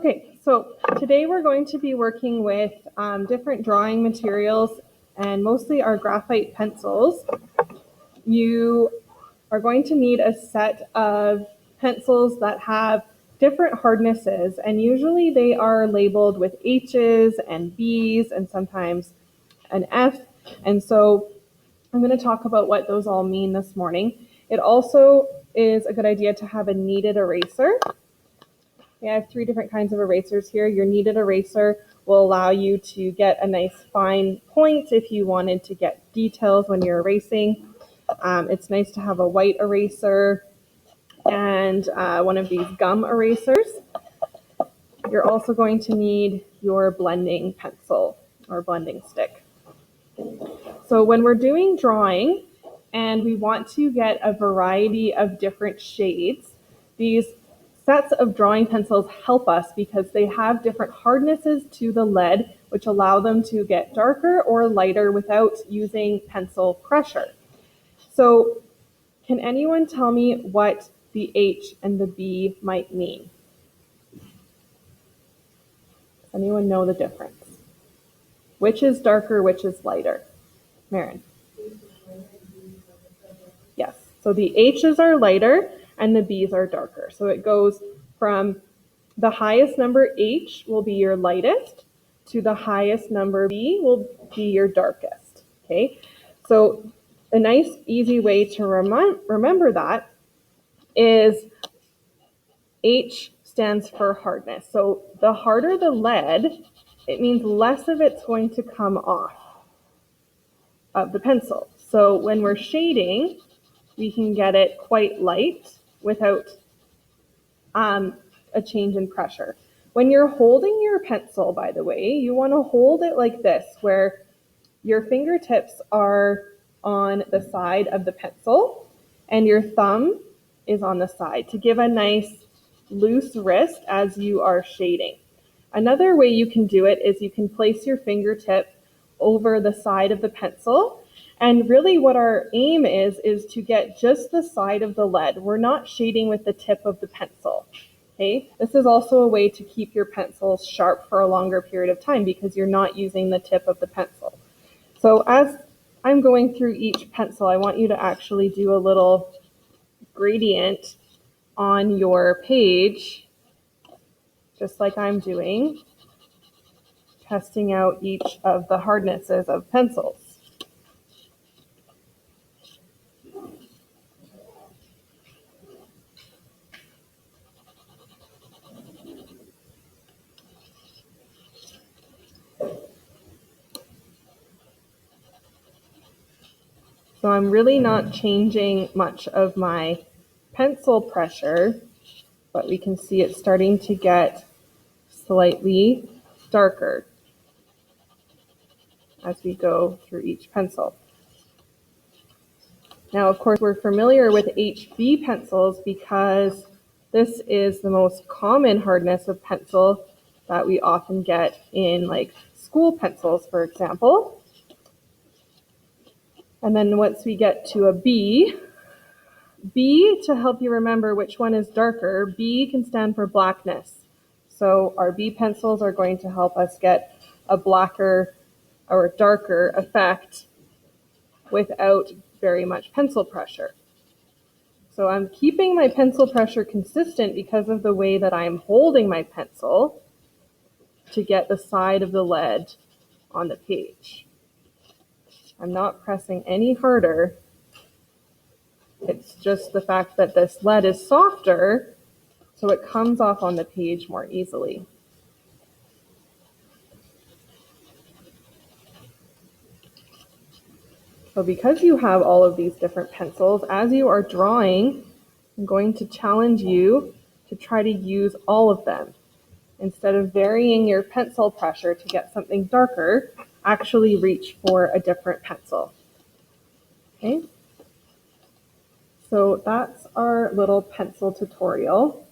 Okay, so today we're going to be working with different drawing materials and mostly our graphite pencils. You are going to need a set of pencils that have different hardnesses, and usually they are labeled with H's and B's and sometimes an F. And so I'm going to talk about what those all mean this morning. It also is a good idea to have a kneaded eraser. I have 3 different kinds of erasers here. Your kneaded eraser will allow you to get a nice fine point if you wanted to get details when you're erasing. It's nice to have a white eraser and one of these gum erasers. You're also going to need your blending pencil or blending stick. So when we're doing drawing and we want to get a variety of different shades, these sets of drawing pencils help us because they have different hardnesses to the lead, which allow them to get darker or lighter without using pencil pressure. So can anyone tell me what the H and the B might mean? Does anyone know the difference? Which is darker, which is lighter? Marin. Yes, so the H's are lighter and the B's are darker. So it goes from the highest number H will be your lightest to the highest number B will be your darkest. Okay, so a nice easy way to remember that is H stands for hardness. So the harder the lead, it means less of it's going to come off of the pencil. So when we're shading, we can get it quite light without a change in pressure. When you're holding your pencil, by the way, you want to hold it like this, where your fingertips are on the side of the pencil and your thumb is on the side to give a nice loose wrist as you are shading. Another way you can do it is you can place your fingertip over the side of the pencil. And really what our aim is to get just the side of the lead. We're not shading with the tip of the pencil. Okay? This is also a way to keep your pencils sharp for a longer period of time because you're not using the tip of the pencil. So as I'm going through each pencil, I want you to actually do a little gradient on your page, just like I'm doing, testing out each of the hardnesses of pencils. So I'm really not changing much of my pencil pressure, but we can see it's starting to get slightly darker as we go through each pencil. Now, of course, we're familiar with HB pencils because this is the most common hardness of pencil that we often get in like school pencils, for example. And then once we get to a B, to help you remember which one is darker, B can stand for blackness. So our B pencils are going to help us get a blacker or darker effect without very much pencil pressure. So I'm keeping my pencil pressure consistent because of the way that I'm holding my pencil to get the side of the lead on the page. I'm not pressing any harder. It's just the fact that this lead is softer, so it comes off on the page more easily. So because you have all of these different pencils, as you are drawing, I'm going to challenge you to try to use all of them. Instead of varying your pencil pressure to get something darker, actually reach for a different pencil. Okay? So that's our little pencil tutorial.